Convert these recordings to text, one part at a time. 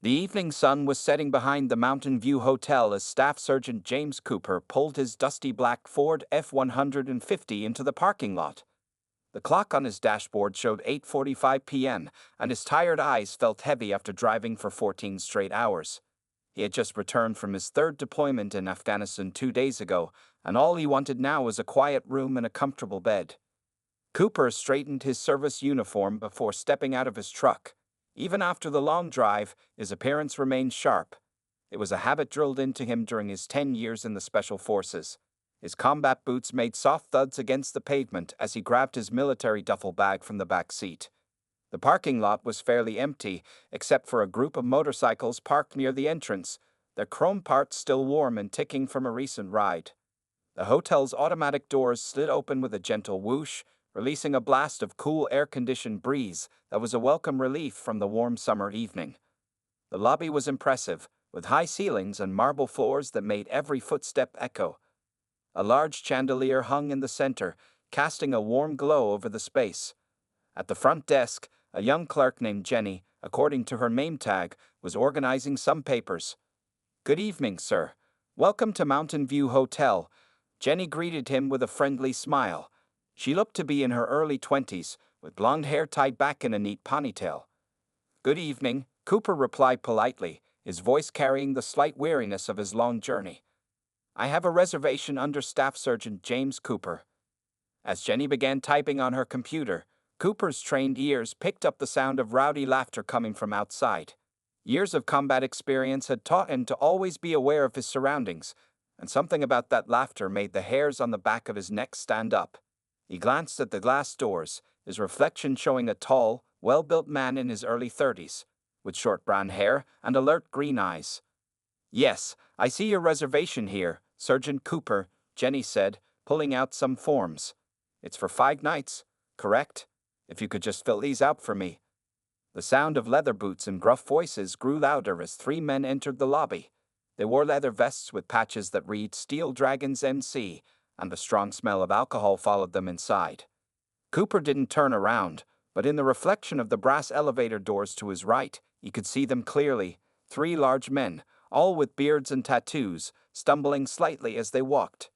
The evening sun was setting behind the Mountain View Hotel as Staff Sergeant James Cooper pulled his dusty black Ford F-150 into the parking lot. The clock on his dashboard showed 8:45 p.m., and his tired eyes felt heavy after driving for 14 straight hours. He had just returned from his third deployment in Afghanistan 2 days ago, and all he wanted now was a quiet room and a comfortable bed. Cooper straightened his service uniform before stepping out of his truck. Even after the long drive, his appearance remained sharp. It was a habit drilled into him during his 10 years in the Special Forces. His combat boots made soft thuds against the pavement as he grabbed his military duffel bag from the back seat. The parking lot was fairly empty, except for a group of motorcycles parked near the entrance, their chrome parts still warm and ticking from a recent ride. The hotel's automatic doors slid open with a gentle whoosh, releasing a blast of cool air-conditioned breeze that was a welcome relief from the warm summer evening. The lobby was impressive, with high ceilings and marble floors that made every footstep echo. A large chandelier hung in the center, casting a warm glow over the space. At the front desk, a young clerk named Jenny, according to her name tag, was organizing some papers. "Good evening, sir. Welcome to Mountain View Hotel." Jenny greeted him with a friendly smile. She looked to be in her early 20s, with blonde hair tied back in a neat ponytail. "Good evening," Cooper replied politely, his voice carrying the slight weariness of his long journey. "I have a reservation under Staff Sergeant James Cooper." As Jenny began typing on her computer, Cooper's trained ears picked up the sound of rowdy laughter coming from outside. Years of combat experience had taught him to always be aware of his surroundings, and something about that laughter made the hairs on the back of his neck stand up. He glanced at the glass doors, his reflection showing a tall, well-built man in his early 30s, with short brown hair and alert green eyes. "Yes, I see your reservation here, Sergeant Cooper," Jenny said, pulling out some forms. "It's for 5 nights, correct? If you could just fill these out for me." The sound of leather boots and gruff voices grew louder as 3 men entered the lobby. They wore leather vests with patches that read Steel Dragons MC, and the strong smell of alcohol followed them inside. Cooper didn't turn around, but in the reflection of the brass elevator doors to his right, he could see them clearly, 3 large men, all with beards and tattoos, stumbling slightly as they walked.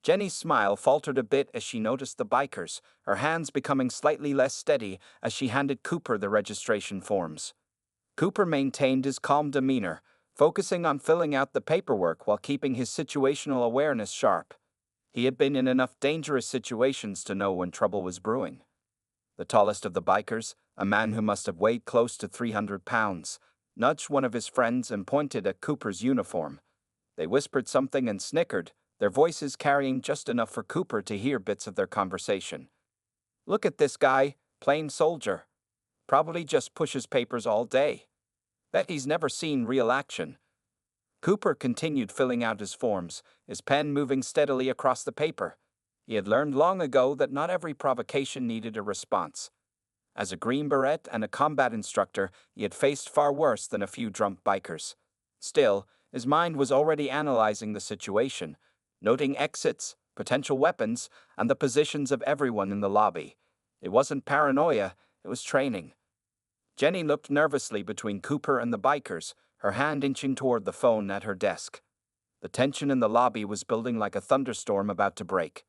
Jenny's smile faltered a bit as she noticed the bikers, her hands becoming slightly less steady as she handed Cooper the registration forms. Cooper maintained his calm demeanor, focusing on filling out the paperwork while keeping his situational awareness sharp. He had been in enough dangerous situations to know when trouble was brewing. The tallest of the bikers, a man who must have weighed close to 300 pounds, nudged one of his friends and pointed at Cooper's uniform. They whispered something and snickered, their voices carrying just enough for Cooper to hear bits of their conversation. "Look at this guy, plain soldier. Probably just pushes papers all day. Bet he's never seen real action." Cooper continued filling out his forms, his pen moving steadily across the paper. He had learned long ago that not every provocation needed a response. As a Green Beret and a combat instructor, he had faced far worse than a few drunk bikers. Still, his mind was already analyzing the situation, noting exits, potential weapons, and the positions of everyone in the lobby. It wasn't paranoia, it was training. Jenny looked nervously between Cooper and the bikers, her hand inching toward the phone at her desk. The tension in the lobby was building like a thunderstorm about to break.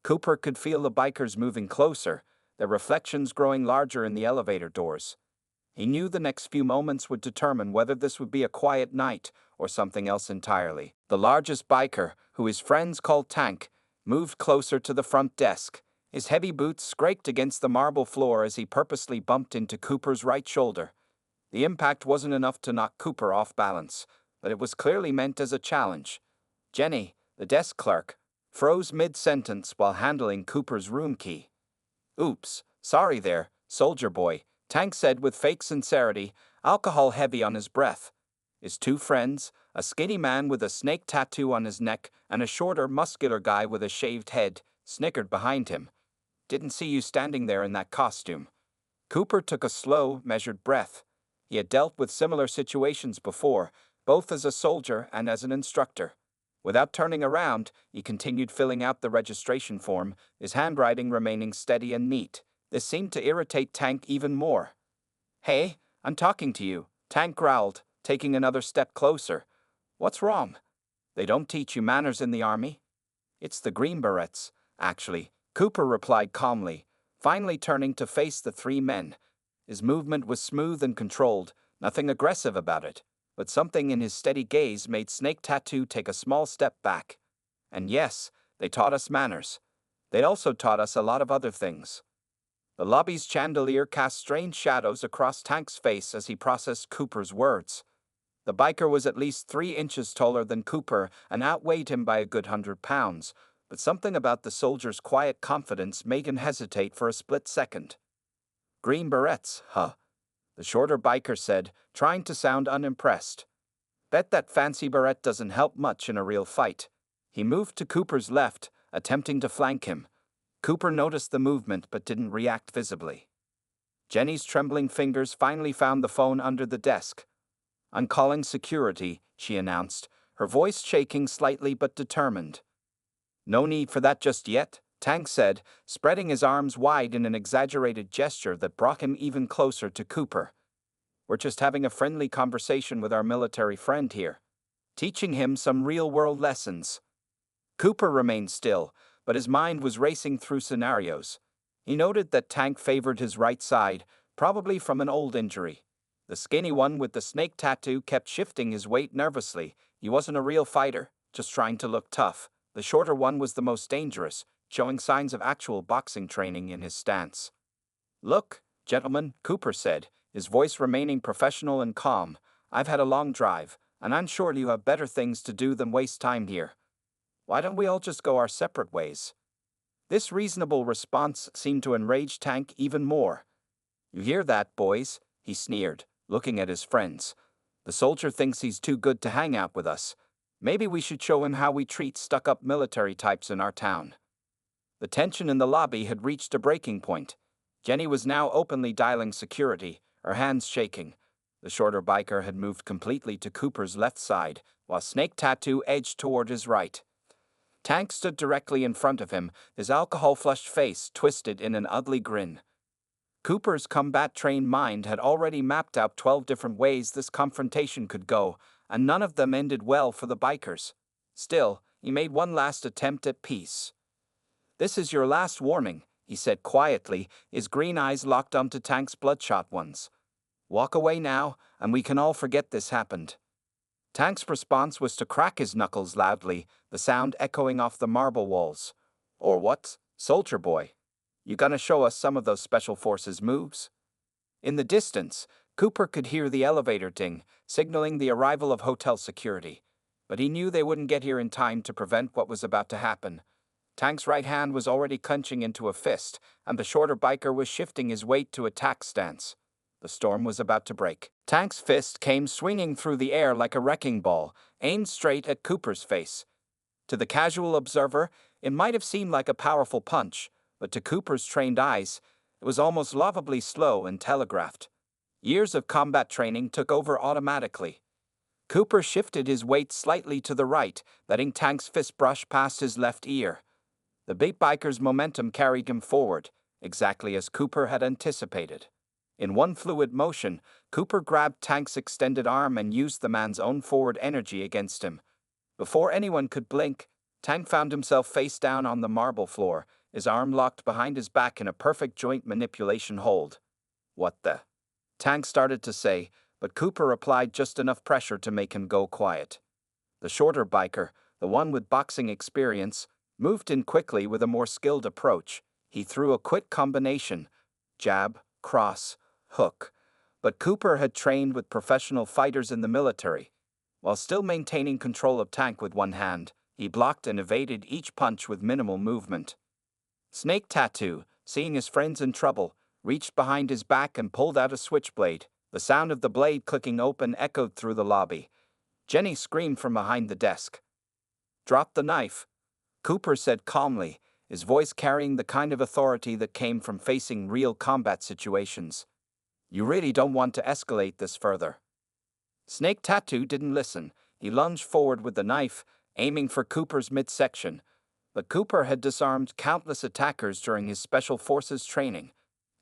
Cooper could feel the bikers moving closer, their reflections growing larger in the elevator doors. He knew the next few moments would determine whether this would be a quiet night or something else entirely. The largest biker, who his friends called Tank, moved closer to the front desk. His heavy boots scraped against the marble floor as he purposely bumped into Cooper's right shoulder. The impact wasn't enough to knock Cooper off balance, but it was clearly meant as a challenge. Jenny, the desk clerk, froze mid-sentence while handling Cooper's room key. "Oops, sorry there, soldier boy," Tank said with fake sincerity, alcohol heavy on his breath. His 2 friends, a skinny man with a snake tattoo on his neck and a shorter, muscular guy with a shaved head, snickered behind him. "Didn't see you standing there in that costume." Cooper took a slow, measured breath. He had dealt with similar situations before, both as a soldier and as an instructor. Without turning around, he continued filling out the registration form, his handwriting remaining steady and neat. This seemed to irritate Tank even more. "Hey, I'm talking to you," Tank growled, taking another step closer. What's wrong? They don't teach you manners in the army? It's the Green Berets, actually, Cooper replied calmly, finally turning to face the three men. His movement was smooth and controlled, nothing aggressive about it, but something in his steady gaze made Snake Tattoo take a small step back. And yes, they taught us manners. They also taught us a lot of other things. The lobby's chandelier cast strange shadows across Tank's face as he processed Cooper's words. The biker was at least 3 inches taller than Cooper and outweighed him by a good 100 pounds, but something about the soldier's quiet confidence made him hesitate for a split second. Green Berets, huh? The shorter biker said, trying to sound unimpressed. Bet that fancy beret doesn't help much in a real fight. He moved to Cooper's left, attempting to flank him. Cooper noticed the movement but didn't react visibly. Jenny's trembling fingers finally found the phone under the desk. "I'm calling security," she announced, her voice shaking slightly but determined. "No need for that just yet," Tank said, spreading his arms wide in an exaggerated gesture that brought him even closer to Cooper. "We're just having a friendly conversation with our military friend here, teaching him some real-world lessons." Cooper remained still, but his mind was racing through scenarios. He noted that Tank favored his right side, probably from an old injury. The skinny one with the snake tattoo kept shifting his weight nervously. He wasn't a real fighter, just trying to look tough. The shorter one was the most dangerous, showing signs of actual boxing training in his stance. "Look, gentlemen," Cooper said, his voice remaining professional and calm, "I've had a long drive, and I'm sure you have better things to do than waste time here. Why don't we all just go our separate ways?" This reasonable response seemed to enrage Tank even more. "You hear that, boys?" he sneered, looking at his friends. "The soldier thinks he's too good to hang out with us. Maybe we should show him how we treat stuck-up military types in our town." The tension in the lobby had reached a breaking point. Jenny was now openly dialing security, her hands shaking. The shorter biker had moved completely to Cooper's left side, while Snake Tattoo edged toward his right. Tank stood directly in front of him, his alcohol-flushed face twisted in an ugly grin. Cooper's combat-trained mind had already mapped out 12 different ways this confrontation could go, and none of them ended well for the bikers. Still, he made one last attempt at peace. "This is your last warning," he said quietly, his green eyes locked onto Tank's bloodshot ones. "Walk away now, and we can all forget this happened." Tank's response was to crack his knuckles loudly, the sound echoing off the marble walls. "Or what, soldier boy? You gonna show us some of those special forces moves?" In the distance, Cooper could hear the elevator ding, signaling the arrival of hotel security. But he knew they wouldn't get here in time to prevent what was about to happen. Tank's right hand was already clenching into a fist, and the shorter biker was shifting his weight to attack stance. The storm was about to break. Tank's fist came swinging through the air like a wrecking ball, aimed straight at Cooper's face. To the casual observer, it might have seemed like a powerful punch, but to Cooper's trained eyes, it was almost laughably slow and telegraphed. Years of combat training took over automatically. Cooper shifted his weight slightly to the right, letting Tank's fist brush past his left ear. The big biker's momentum carried him forward, exactly as Cooper had anticipated. In one fluid motion, Cooper grabbed Tank's extended arm and used the man's own forward energy against him. Before anyone could blink, Tank found himself face down on the marble floor, his arm locked behind his back in a perfect joint manipulation hold. "What the?" Tank started to say, but Cooper applied just enough pressure to make him go quiet. The shorter biker, the one with boxing experience, moved in quickly with a more skilled approach. He threw a quick combination: jab, cross, hook. But Cooper had trained with professional fighters in the military. While still maintaining control of Tank with one hand, he blocked and evaded each punch with minimal movement. Snake Tattoo, seeing his friends in trouble, reached behind his back and pulled out a switchblade. The sound of the blade clicking open echoed through the lobby. Jenny screamed from behind the desk. "Drop the knife," Cooper said calmly, his voice carrying the kind of authority that came from facing real combat situations. "You really don't want to escalate this further." Snake Tattoo didn't listen. He lunged forward with the knife, aiming for Cooper's midsection. But Cooper had disarmed countless attackers during his Special Forces training.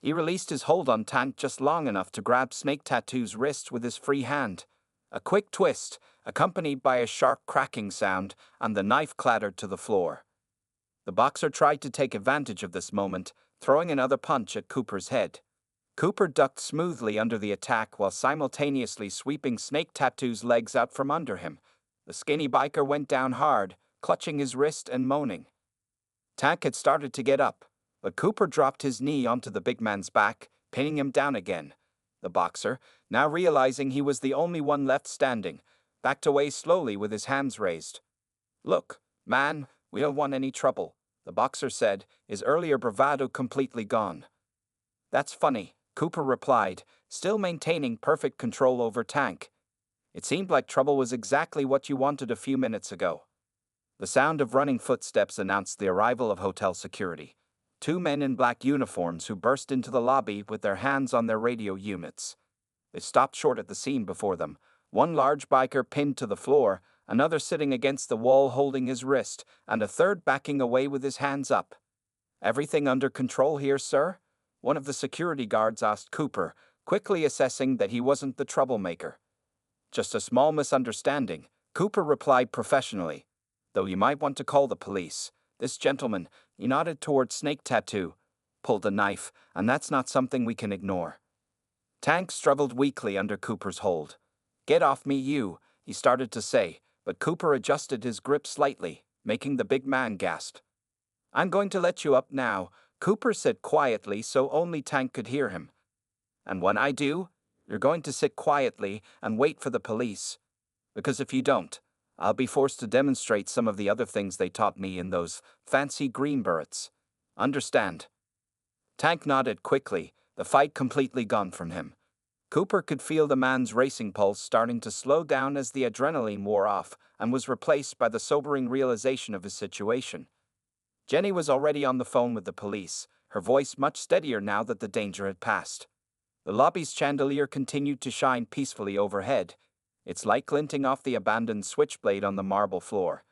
He released his hold on Tank just long enough to grab Snake Tattoo's wrist with his free hand. A quick twist, accompanied by a sharp cracking sound, and the knife clattered to the floor. The boxer tried to take advantage of this moment, throwing another punch at Cooper's head. Cooper ducked smoothly under the attack while simultaneously sweeping Snake Tattoo's legs out from under him. The skinny biker went down hard, clutching his wrist and moaning. Tank had started to get up, but Cooper dropped his knee onto the big man's back, pinning him down again. The boxer, now realizing he was the only one left standing, backed away slowly with his hands raised. "Look, man, we don't want any trouble," the boxer said, his earlier bravado completely gone. "That's funny," Cooper replied, still maintaining perfect control over Tank. "It seemed like trouble was exactly what you wanted a few minutes ago." The sound of running footsteps announced the arrival of hotel security. Two men in black uniforms who burst into the lobby with their hands on their radio units. They stopped short at the scene before them, one large biker pinned to the floor, another sitting against the wall holding his wrist, and a third backing away with his hands up. "Everything under control here, sir?" one of the security guards asked Cooper, quickly assessing that he wasn't the troublemaker. "Just a small misunderstanding," Cooper replied professionally. "Though you might want to call the police. This gentleman," he nodded toward Snake Tattoo, "pulled a knife, and that's not something we can ignore." Tank struggled weakly under Cooper's hold. "Get off me, you," he started to say, but Cooper adjusted his grip slightly, making the big man gasp. "I'm going to let you up now," Cooper said quietly so only Tank could hear him. "And when I do, you're going to sit quietly and wait for the police. Because if you don't, I'll be forced to demonstrate some of the other things they taught me in those fancy green berets. Understand?" Tank nodded quickly, the fight completely gone from him. Cooper could feel the man's racing pulse starting to slow down as the adrenaline wore off and was replaced by the sobering realization of his situation. Jenny was already on the phone with the police, her voice much steadier now that the danger had passed. The lobby's chandelier continued to shine peacefully overhead, its light glinting off the abandoned switchblade on the marble floor.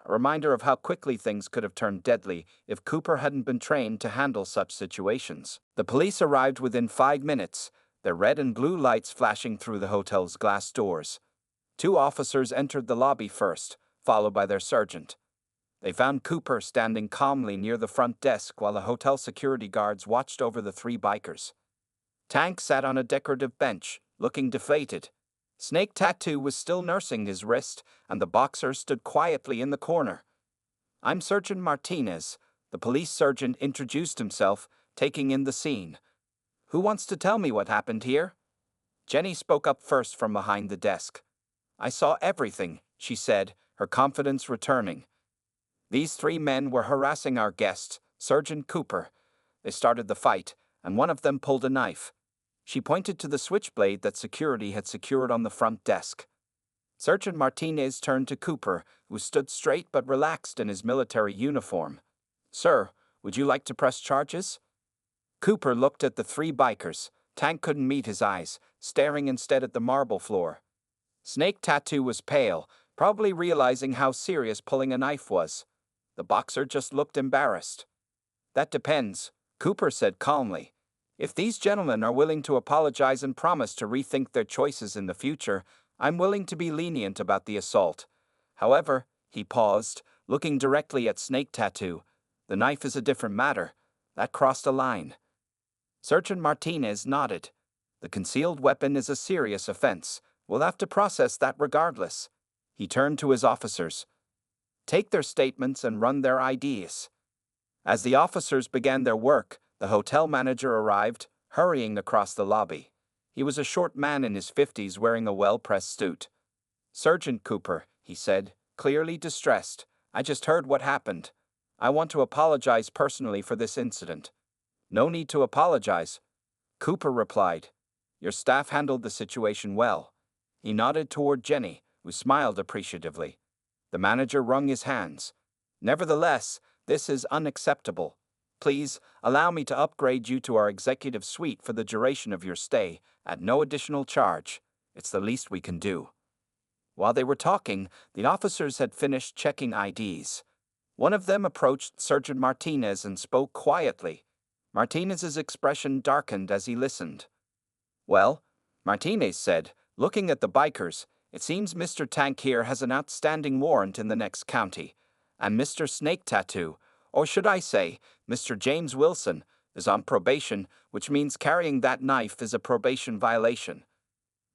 A reminder of how quickly things could have turned deadly if Cooper hadn't been trained to handle such situations. The police arrived within 5 minutes, their red and blue lights flashing through the hotel's glass doors. 2 officers entered the lobby first, followed by their sergeant. They found Cooper standing calmly near the front desk while the hotel security guards watched over the 3 bikers. Tank sat on a decorative bench, looking deflated. Snake Tattoo was still nursing his wrist, and the boxer stood quietly in the corner. "I'm Sergeant Martinez," the police sergeant introduced himself, taking in the scene. "Who wants to tell me what happened here?" Jenny spoke up first from behind the desk. "I saw everything," she said, her confidence returning. "These 3 men were harassing our guest, Sergeant Cooper. They started the fight, and one of them pulled a knife." She pointed to the switchblade that security had secured on the front desk. Sergeant Martinez turned to Cooper, who stood straight but relaxed in his military uniform. "Sir, would you like to press charges?" Cooper looked at the 3 bikers. Tank couldn't meet his eyes, staring instead at the marble floor. Snake Tattoo was pale, probably realizing how serious pulling a knife was. The boxer just looked embarrassed. "That depends," Cooper said calmly. "If these gentlemen are willing to apologize and promise to rethink their choices in the future, I'm willing to be lenient about the assault. However," he paused, looking directly at Snake Tattoo, "the knife is a different matter. That crossed a line." Sergeant Martinez nodded. "The concealed weapon is a serious offense. We'll have to process that regardless." He turned to his officers. "Take their statements and run their IDs." As the officers began their work, the hotel manager arrived, hurrying across the lobby. He was a short man in his 50s wearing a well-pressed suit. "Sergeant Cooper," he said, clearly distressed, "I just heard what happened. I want to apologize personally for this incident." "No need to apologize," Cooper replied. "Your staff handled the situation well." He nodded toward Jenny, who smiled appreciatively. The manager wrung his hands. "Nevertheless, this is unacceptable. Please, allow me to upgrade you to our executive suite for the duration of your stay, at no additional charge. It's the least we can do." While they were talking, the officers had finished checking IDs. One of them approached Sergeant Martinez and spoke quietly. Martinez's expression darkened as he listened. "Well," Martinez said, looking at the bikers, It seems Mr. Tank here has an outstanding warrant in the next county, and Mr. Snake Tattoo, or should I say, Mr. James Wilson, is on probation, which means carrying that knife is a probation violation.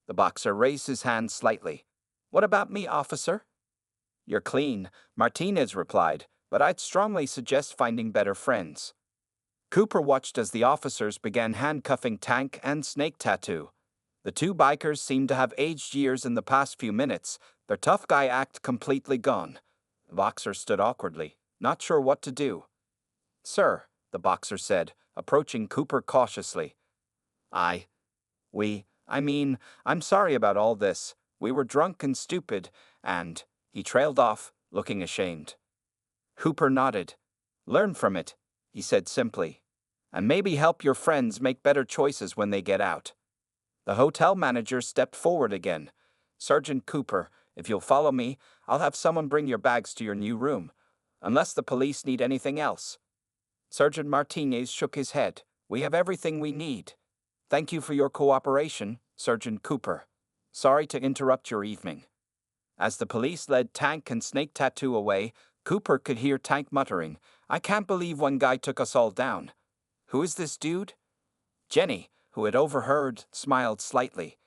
The boxer raised his hand slightly. What about me, officer? You're clean, Martinez replied, but I'd strongly suggest finding better friends. Cooper watched as the officers began handcuffing Tank and Snake Tattoo. The two bikers seemed to have aged years in the past few minutes, their tough guy act completely gone. The boxer stood awkwardly, not sure what to do. Sir, the boxer said, approaching Cooper cautiously. I'm sorry about all this. We were drunk and stupid, and he trailed off, looking ashamed. Cooper nodded. Learn from it, he said simply, and maybe help your friends make better choices when they get out. The hotel manager stepped forward again. Sergeant Cooper, if you'll follow me, I'll have someone bring your bags to your new room, unless the police need anything else. Sergeant Martinez shook his head. We have everything we need. Thank you for your cooperation, Sergeant Cooper. Sorry to interrupt your evening. As the police led Tank and Snake Tattoo away, Cooper could hear Tank muttering, I can't believe one guy took us all down. Who is this dude? Jenny, who had overheard, smiled slightly.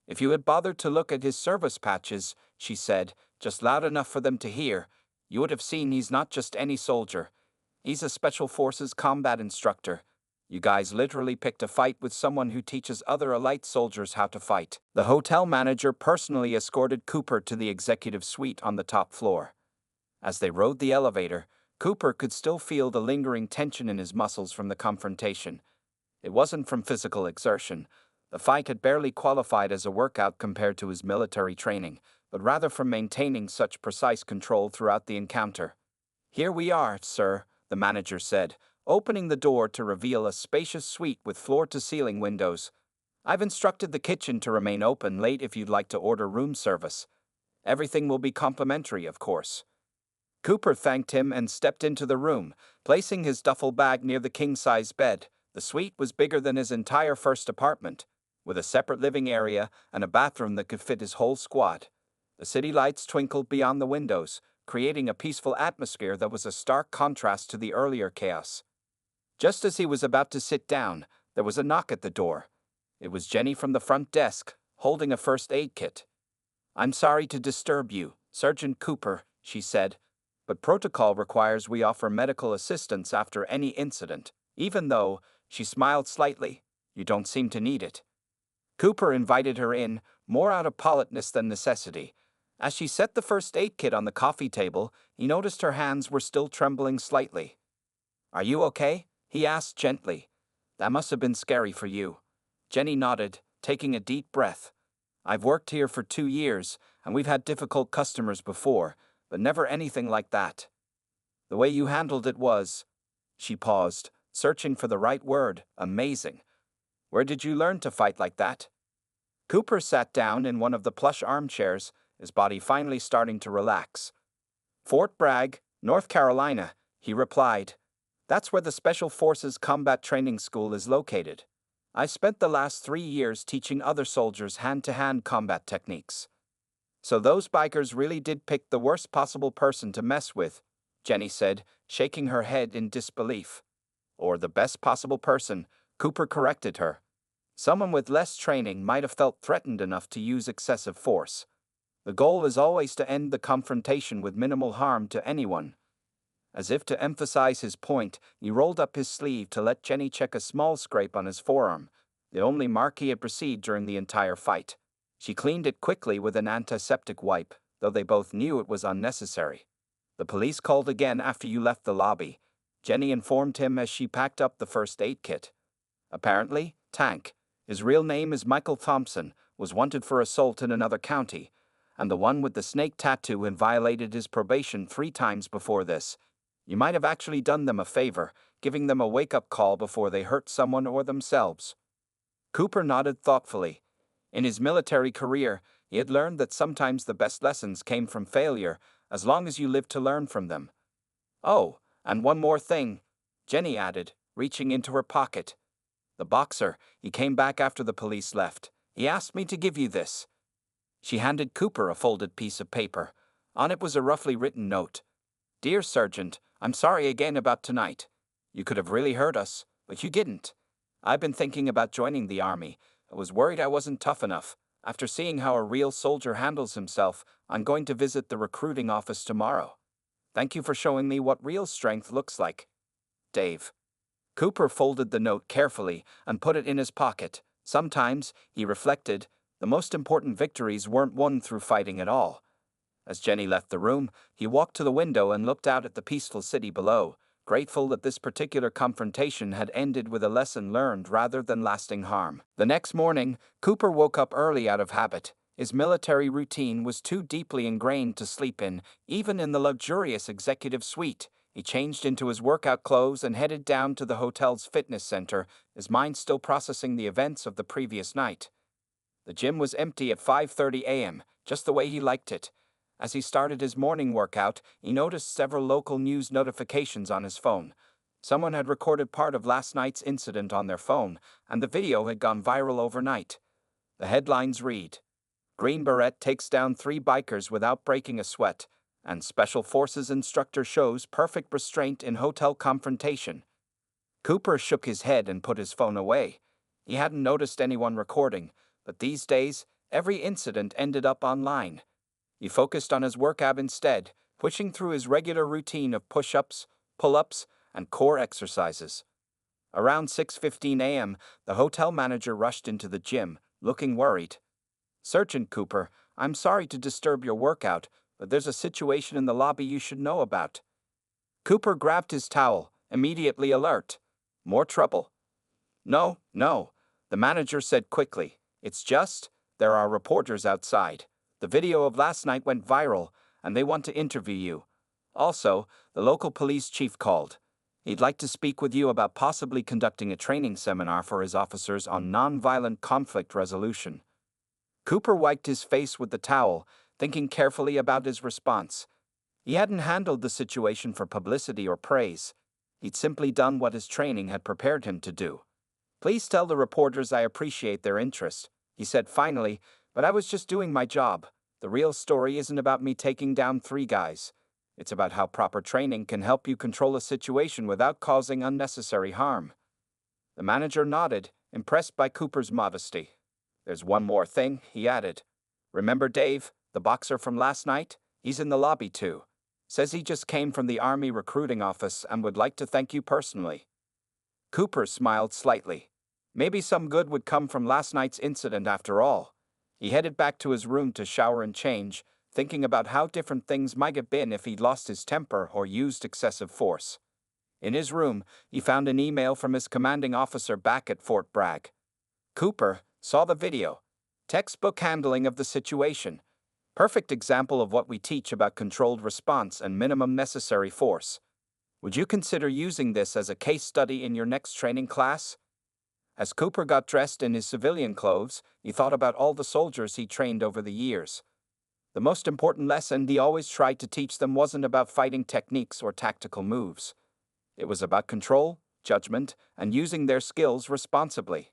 If you had bothered to look at his service patches, she said, just loud enough for them to hear, you would have seen he's not just any soldier. He's a Special Forces combat instructor. You guys literally picked a fight with someone who teaches other elite soldiers how to fight. The hotel manager personally escorted Cooper to the executive suite on the top floor. As they rode the elevator, Cooper could still feel the lingering tension in his muscles from the confrontation. It wasn't from physical exertion. The fight had barely qualified as a workout compared to his military training, but rather from maintaining such precise control throughout the encounter. Here we are, sir, the manager said, opening the door to reveal a spacious suite with floor-to-ceiling windows. I've instructed the kitchen to remain open late if you'd like to order room service. Everything will be complimentary, of course. Cooper thanked him and stepped into the room, placing his duffel bag near the king-size bed. The suite was bigger than his entire first apartment, with a separate living area and a bathroom that could fit his whole squad. The city lights twinkled beyond the windows, creating a peaceful atmosphere that was a stark contrast to the earlier chaos. Just as he was about to sit down, there was a knock at the door. It was Jenny from the front desk, holding a first aid kit. I'm sorry to disturb you, Sergeant Cooper, she said, but protocol requires we offer medical assistance after any incident, even though, she smiled slightly, you don't seem to need it. Cooper invited her in, more out of politeness than necessity. As she set the first aid kit on the coffee table, he noticed her hands were still trembling slightly. Are you okay? He asked gently. That must have been scary for you. Jenny nodded, taking a deep breath. I've worked here for 2 years, and we've had difficult customers before, but never anything like that. The way you handled it was... She paused, searching for the right word, amazing. Where did you learn to fight like that? Cooper sat down in one of the plush armchairs, his body finally starting to relax. Fort Bragg, North Carolina, he replied. That's where the Special Forces Combat Training School is located. I spent the last 3 years teaching other soldiers hand-to-hand combat techniques. So those bikers really did pick the worst possible person to mess with, Jenny said, shaking her head in disbelief. Or the best possible person, Cooper corrected her. Someone with less training might have felt threatened enough to use excessive force. The goal is always to end the confrontation with minimal harm to anyone. As if to emphasize his point, he rolled up his sleeve to let Jenny check a small scrape on his forearm, the only mark he had received during the entire fight. She cleaned it quickly with an antiseptic wipe, though they both knew it was unnecessary. The police called again after you left the lobby, Jenny informed him as she packed up the first aid kit. Apparently, Tank, his real name is Michael Thompson, was wanted for assault in another county, and the one with the snake tattoo had violated his probation 3 times before this. You might have actually done them a favor, giving them a wake-up call before they hurt someone or themselves. Cooper nodded thoughtfully. In his military career, he had learned that sometimes the best lessons came from failure, as long as you lived to learn from them. Oh, and one more thing, Jenny added, reaching into her pocket. The boxer, he came back after the police left. He asked me to give you this. She handed Cooper a folded piece of paper. On it was a roughly written note. "Dear Sergeant, I'm sorry again about tonight. You could have really hurt us, but you didn't. I've been thinking about joining the army. I was worried I wasn't tough enough. After seeing how a real soldier handles himself, I'm going to visit the recruiting office tomorrow. Thank you for showing me what real strength looks like. Dave." Cooper folded the note carefully and put it in his pocket. Sometimes, he reflected, the most important victories weren't won through fighting at all. As Jenny left the room, he walked to the window and looked out at the peaceful city below, grateful that this particular confrontation had ended with a lesson learned rather than lasting harm. The next morning, Cooper woke up early out of habit. His military routine was too deeply ingrained to sleep in, even in the luxurious executive suite. He changed into his workout clothes and headed down to the hotel's fitness center, his mind still processing the events of the previous night. The gym was empty at 5:30 a.m., just the way he liked it. As he started his morning workout, he noticed several local news notifications on his phone. Someone had recorded part of last night's incident on their phone, and the video had gone viral overnight. The headlines read, "Green Beret takes down 3 bikers without breaking a sweat," and "Special Forces instructor shows perfect restraint in hotel confrontation." Cooper shook his head and put his phone away. He hadn't noticed anyone recording, but these days, every incident ended up online. He focused on his workout instead, pushing through his regular routine of push-ups, pull-ups, and core exercises. Around 6:15 a.m., the hotel manager rushed into the gym, looking worried. "Sergeant Cooper, I'm sorry to disturb your workout, but there's a situation in the lobby you should know about." Cooper grabbed his towel, immediately alert. "More trouble?" No, the manager said quickly. "It's just, there are reporters outside. The video of last night went viral, and they want to interview you. Also, the local police chief called. He'd like to speak with you about possibly conducting a training seminar for his officers on nonviolent conflict resolution." Cooper wiped his face with the towel, thinking carefully about his response. He hadn't handled the situation for publicity or praise. He'd simply done what his training had prepared him to do. "Please tell the reporters I appreciate their interest," he said finally, "but I was just doing my job. The real story isn't about me taking down 3 guys. It's about how proper training can help you control a situation without causing unnecessary harm." The manager nodded, impressed by Cooper's modesty. "There's one more thing," he added. "Remember Dave, the boxer from last night? He's in the lobby too. Says he just came from the Army recruiting office and would like to thank you personally." Cooper smiled slightly. Maybe some good would come from last night's incident after all. He headed back to his room to shower and change, thinking about how different things might have been if he'd lost his temper or used excessive force. In his room, he found an email from his commanding officer back at Fort Bragg. Cooper saw the video. Textbook handling of the situation. Perfect example of what we teach about controlled response and minimum necessary force. Would you consider using this as a case study in your next training class? As Cooper got dressed in his civilian clothes, he thought about all the soldiers he trained over the years. The most important lesson he always tried to teach them wasn't about fighting techniques or tactical moves. It was about control, judgment, and using their skills responsibly.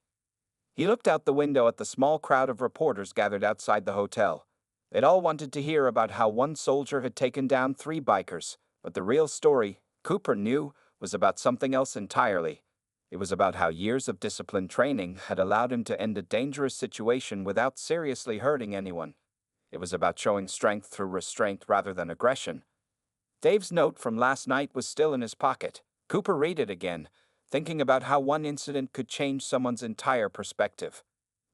He looked out the window at the small crowd of reporters gathered outside the hotel. They'd all wanted to hear about how one soldier had taken down 3 bikers, but the real story, Cooper knew, was about something else entirely. It was about how years of disciplined training had allowed him to end a dangerous situation without seriously hurting anyone. It was about showing strength through restraint rather than aggression. Dave's note from last night was still in his pocket. Cooper read it again, thinking about how one incident could change someone's entire perspective.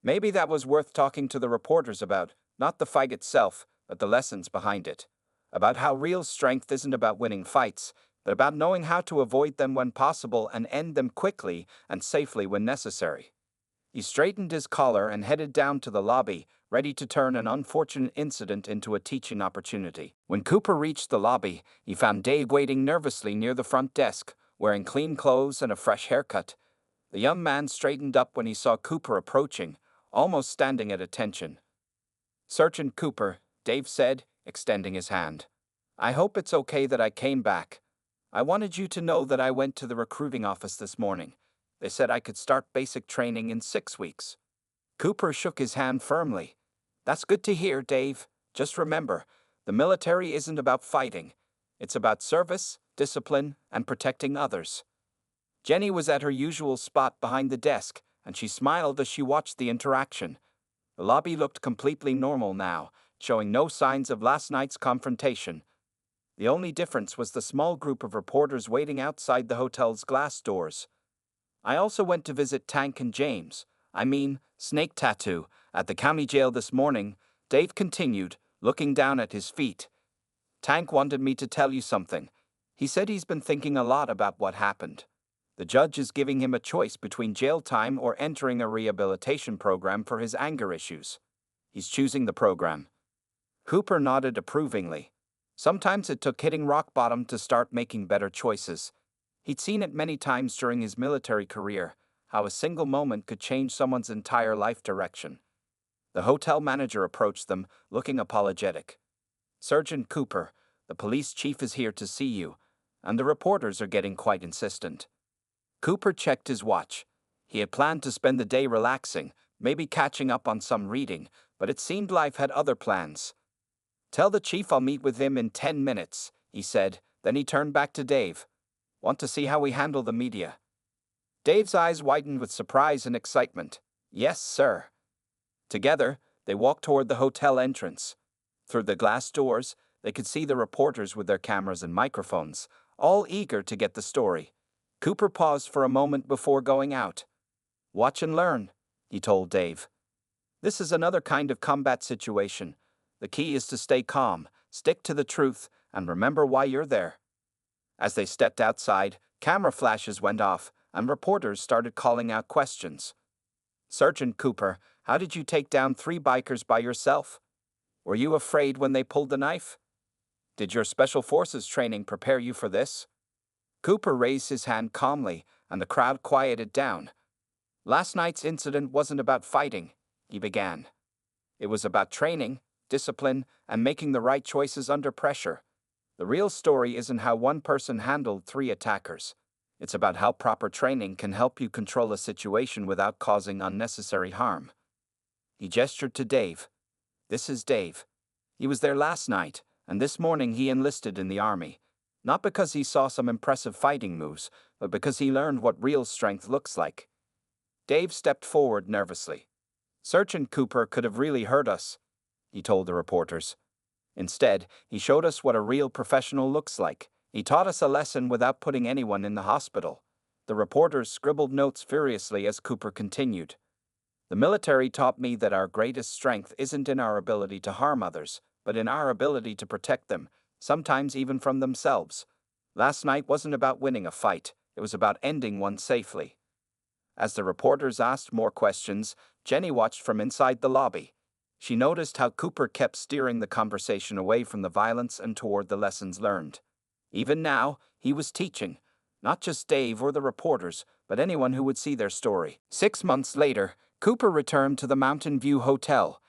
Maybe that was worth talking to the reporters about, not the fight itself, but the lessons behind it. About how real strength isn't about winning fights, but about knowing how to avoid them when possible and end them quickly and safely when necessary. He straightened his collar and headed down to the lobby, ready to turn an unfortunate incident into a teaching opportunity. When Cooper reached the lobby, he found Dave waiting nervously near the front desk, wearing clean clothes and a fresh haircut. The young man straightened up when he saw Cooper approaching, almost standing at attention. "Sergeant Cooper," Dave said, extending his hand. "I hope it's okay that I came back. I wanted you to know that I went to the recruiting office this morning. They said I could start basic training in 6 weeks." Cooper shook his hand firmly. That's good to hear, Dave. Just remember, the military isn't about fighting. It's about service, discipline, and protecting others. Jenny was at her usual spot behind the desk, and she smiled as she watched the interaction. The lobby looked completely normal now, showing no signs of last night's confrontation. The only difference was the small group of reporters waiting outside the hotel's glass doors. I also went to visit Tank and James, Snake Tattoo, at the county jail this morning, Dave continued, looking down at his feet. Tank wanted me to tell you something. He said he's been thinking a lot about what happened. The judge is giving him a choice between jail time or entering a rehabilitation program for his anger issues. He's choosing the program. Cooper nodded approvingly. Sometimes it took hitting rock bottom to start making better choices. He'd seen it many times during his military career, how a single moment could change someone's entire life direction. The hotel manager approached them, looking apologetic. Sergeant Cooper, the police chief is here to see you, and the reporters are getting quite insistent. Cooper checked his watch. He had planned to spend the day relaxing, maybe catching up on some reading, but it seemed life had other plans. Tell the chief I'll meet with him in 10 minutes, he said, then he turned back to Dave. Want to see how we handle the media? Dave's eyes widened with surprise and excitement. Yes, sir. Together, they walked toward the hotel entrance. Through the glass doors, they could see the reporters with their cameras and microphones, all eager to get the story. Cooper paused for a moment before going out. Watch and learn, he told Dave. This is another kind of combat situation. The key is to stay calm, stick to the truth, and remember why you're there. As they stepped outside, camera flashes went off, and reporters started calling out questions. Sergeant Cooper, how did you take down 3 bikers by yourself? Were you afraid when they pulled the knife? Did your Special Forces training prepare you for this? Cooper raised his hand calmly, and the crowd quieted down. Last night's incident wasn't about fighting, he began. It was about training, discipline, and making the right choices under pressure. The real story isn't how one person handled 3 attackers. It's about how proper training can help you control a situation without causing unnecessary harm. He gestured to Dave. This is Dave. He was there last night, and this morning he enlisted in the army. Not because he saw some impressive fighting moves, but because he learned what real strength looks like. Dave stepped forward nervously. Sergeant Cooper could have really hurt us, he told the reporters. Instead, he showed us what a real professional looks like. He taught us a lesson without putting anyone in the hospital. The reporters scribbled notes furiously as Cooper continued. The military taught me that our greatest strength isn't in our ability to harm others, but in our ability to protect them, sometimes even from themselves. Last night wasn't about winning a fight, it was about ending one safely. As the reporters asked more questions, Jenny watched from inside the lobby. She noticed how Cooper kept steering the conversation away from the violence and toward the lessons learned. Even now, he was teaching, not just Dave or the reporters, but anyone who would see their story. 6 months later, Cooper returned to the Mountain View Hotel.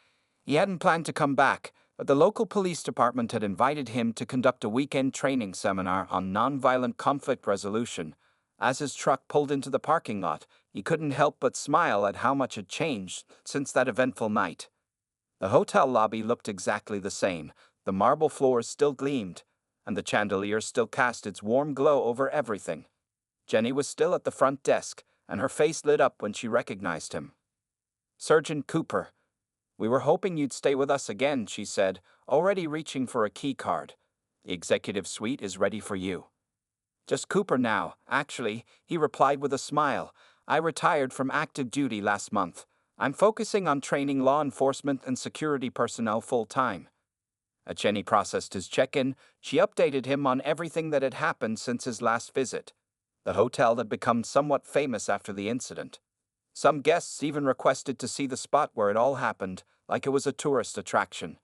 He hadn't planned to come back, but the local police department had invited him to conduct a weekend training seminar on nonviolent conflict resolution. As his truck pulled into the parking lot, he couldn't help but smile at how much had changed since that eventful night. The hotel lobby looked exactly the same. The marble floors still gleamed, and the chandelier still cast its warm glow over everything. Jenny was still at the front desk, and her face lit up when she recognized him. Sergeant Cooper. We were hoping you'd stay with us again, she said, already reaching for a key card. The executive suite is ready for you. Just Cooper now, actually, he replied with a smile. I retired from active duty last month. I'm focusing on training law enforcement and security personnel full-time. As Jenny processed his check-in, she updated him on everything that had happened since his last visit. The hotel had become somewhat famous after the incident. Some guests even requested to see the spot where it all happened, like it was a tourist attraction.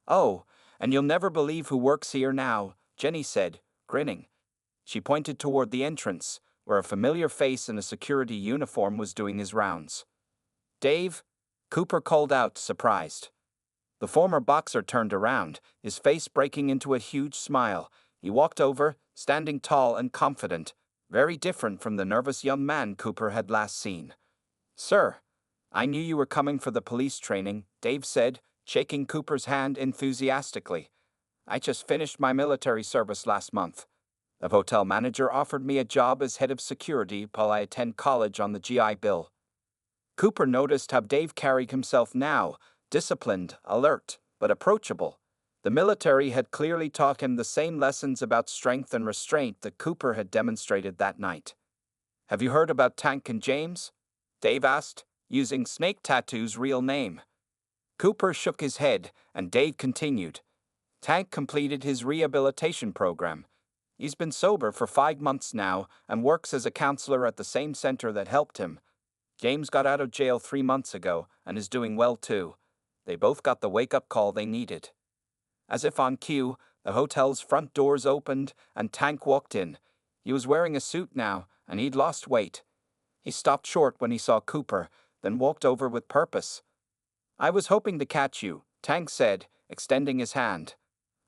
Oh, and you'll never believe who works here now, Jenny said, grinning. She pointed toward the entrance, where a familiar face in a security uniform was doing his rounds. Dave? Cooper called out, surprised. The former boxer turned around, his face breaking into a huge smile. He walked over, standing tall and confident, very different from the nervous young man Cooper had last seen. Sir, I knew you were coming for the police training, Dave said, shaking Cooper's hand enthusiastically. "I just finished my military service last month. The hotel manager offered me a job as head of security while I attend college on the GI Bill." Cooper noticed how Dave carried himself now, disciplined, alert, but approachable. The military had clearly taught him the same lessons about strength and restraint that Cooper had demonstrated that night. "Have you heard about Tank and James?" Dave asked, using Snake Tattoo's real name. Cooper shook his head, and Dave continued. "Tank completed his rehabilitation program. He's been sober for 5 months now and works as a counselor at the same center that helped him. James got out of jail 3 months ago and is doing well too. They both got the wake-up call they needed." As if on cue, the hotel's front doors opened and Tank walked in. He was wearing a suit now, and he'd lost weight. He stopped short when he saw Cooper, then walked over with purpose. "I was hoping to catch you," Tank said, extending his hand.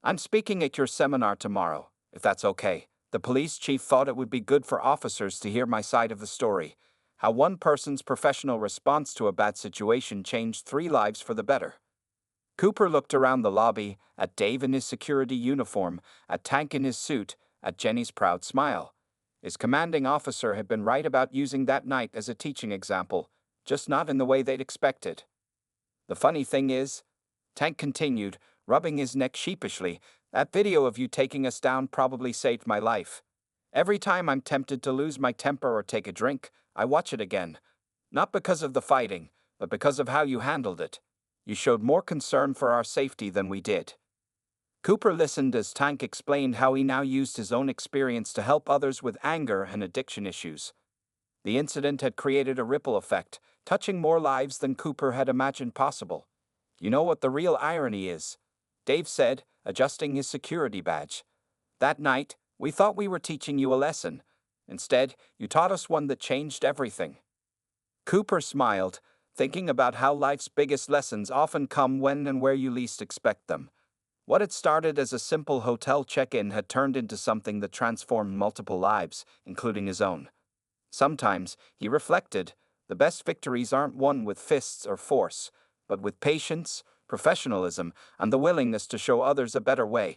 "I'm speaking at your seminar tomorrow, if that's okay." The police chief thought it would be good for officers to hear my side of the story, how one person's professional response to a bad situation changed 3 lives for the better. Cooper looked around the lobby, at Dave in his security uniform, at Tank in his suit, at Jenny's proud smile. His commanding officer had been right about using that night as a teaching example, just not in the way they'd expected. "The funny thing is," Tank continued, rubbing his neck sheepishly, "that video of you taking us down probably saved my life. Every time I'm tempted to lose my temper or take a drink, I watch it again. Not because of the fighting, but because of how you handled it. You showed more concern for our safety than we did." Cooper listened as Tank explained how he now used his own experience to help others with anger and addiction issues. The incident had created a ripple effect, touching more lives than Cooper had imagined possible. "You know what the real irony is?" Dave said, adjusting his security badge. "That night, we thought we were teaching you a lesson. Instead, you taught us one that changed everything." Cooper smiled, thinking about how life's biggest lessons often come when and where you least expect them. What had started as a simple hotel check-in had turned into something that transformed multiple lives, including his own. Sometimes, he reflected, the best victories aren't won with fists or force, but with patience, professionalism, and the willingness to show others a better way.